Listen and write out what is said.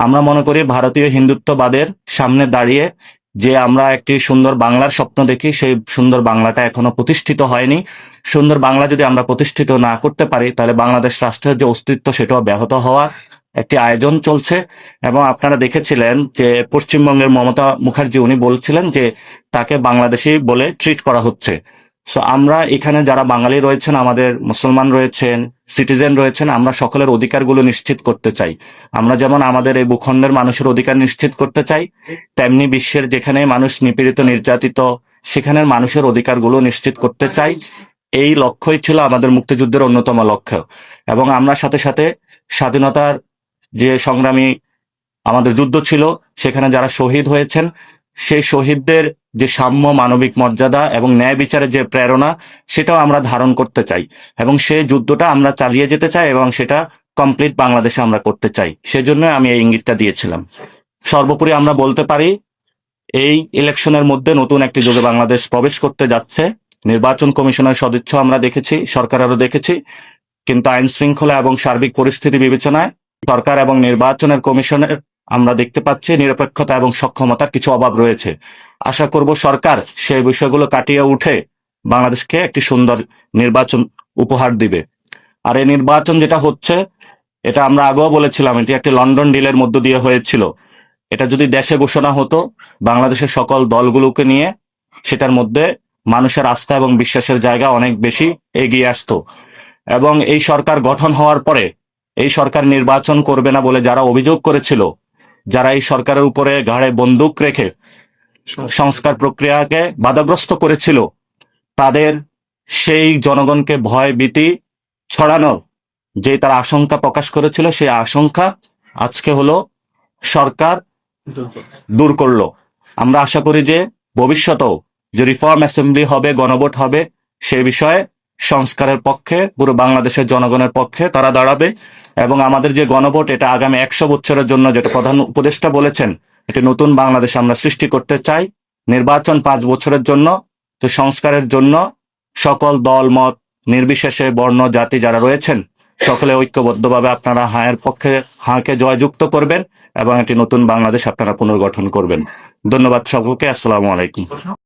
আমরা মনে করি ভারতীয় হিন্দুত্ববাদের সামনে দাঁড়িয়ে যে আমরা একটি সুন্দর বাংলার স্বপ্ন দেখি, সেই সুন্দর বাংলাটা এখনো প্রতিষ্ঠিত হয়নি। সুন্দর বাংলা যদি আমরা প্রতিষ্ঠিত না করতে পারি, তাহলে বাংলাদেশ রাষ্ট্রের যে অস্তিত্ব সেটাও ব্যাহত হওয়ার একটি আয়োজন চলছে। এবং আপনারা দেখেছিলেন যে পশ্চিমবঙ্গের মমতা মুখার্জি উনি বলছিলেন যে তাকে বাংলাদেশি বলে ট্রিট করা হচ্ছে। সো আমরা এখানে যারা বাঙালি রয়েছেন, আমাদের মুসলমান রয়েছেন, সিটিজেন রয়েছেন, আমরা সকলের অধিকারগুলো নিশ্চিত করতে চাই। আমরা যেমন আমাদের এই ভূখণ্ডের মানুষের অধিকার নিশ্চিত করতে চাই, তেমনি বিশ্বের যেখানে মানুষ নিপীড়িত নির্যাতিত সেখানের মানুষের অধিকারগুলো নিশ্চিত করতে চাই। এই লক্ষ্যই ছিল আমাদের মুক্তিযুদ্ধের অন্যতম লক্ষ্য। এবং আমরা সাথে সাথে স্বাধীনতার যে সংগ্রামী আমাদের যুদ্ধ ছিল, সেখানে যারা শহীদ হয়েছেন সেই শহীদদের যে সাম্য, মানবিক মর্যাদা এবং ন্যায় বিচারের যে প্রেরণা, সেটাও আমরা ধারণ করতে চাই। এবং সেই যুদ্ধটা আমরা চালিয়ে যেতে চাই এবং সেটা কমপ্লিট বাংলাদেশে আমরা করতে চাই। সেজন্য আমি এই ইঙ্গিতটা দিয়েছিলাম। সর্বোপরি আমরা বলতে পারি এই ইলেকশনের মধ্যে নতুন একটি যুগে বাংলাদেশ প্রবেশ করতে যাচ্ছে। নির্বাচন কমিশনের সদিচ্ছা আমরা দেখেছি, সরকারেরও দেখেছি, কিন্তু আইন শৃঙ্খলা এবং সার্বিক পরিস্থিতি বিবেচনায় সরকার এবং নির্বাচনের কমিশনের আমরা দেখতে পাচ্ছি নিরপেক্ষতা এবং সক্ষমতার কিছু অভাব রয়েছে। আশা করব সরকার সেই বিষয়গুলো কাটিয়ে উঠে বাংলাদেশকে একটি সুন্দর নির্বাচন উপহার দিবে। আর এই নির্বাচন যেটা হচ্ছে, এটা আমরা আগেও বলেছিলাম, এটি একটি লন্ডন ডিলের মধ্য দিয়ে হয়েছিল। এটা যদি দেশে ঘোষণা হতো, বাংলাদেশের সকল দলগুলোকে নিয়ে, সেটার মধ্যে মানুষের আস্থা এবং বিশ্বাসের জায়গা অনেক বেশি এগিয়ে আসতো। এবং এই সরকার গঠন হওয়ার পরে এই সরকার নির্বাচন করবে না বলে যারা অভিযোগ করেছিল, যারা এই সরকারের উপরে ঘাড়ে বন্দুক রেখে সংস্কার প্রক্রিয়াকে বাধাগ্রস্ত করেছিল, তাদের সেই জনগণকে ভয় ভীতি ছড়ানোর যে তারা আশঙ্কা প্রকাশ করেছিল, সেই আশঙ্কা আজকে হলো সরকার দূর করলো। আমরা আশা করি যে ভবিষ্যতেও যে রিফর্ম অ্যাসেম্বলি হবে, গণভোট হবে, সেই বিষয়ে সংস্কারের পক্ষে পুরো বাংলাদেশের জনগণের পক্ষে তারা দাঁড়াবে। এবং আমাদের যে গণভোট, এটা আগামী 100 বছরের জন্য, যেটা প্রধান উপদেষ্টা বলেছেন, এটি নতুন বাংলাদেশ আমরা সৃষ্টি করতে চাই। নির্বাচন 5 বছরের জন্য, তো সংস্কারের জন্য সকল দল মত নির্বিশেষে বর্ণ জাতি যারা রয়েছেন সকলে ঐক্যবদ্ধভাবে আপনারা হাঁয়ের পক্ষে হাঁকে জয়যুক্ত করবেন এবং একটি নতুন বাংলাদেশ আপনারা পুনর্গঠন করবেন। ধন্যবাদ সকলকে। আসসালামু আলাইকুম।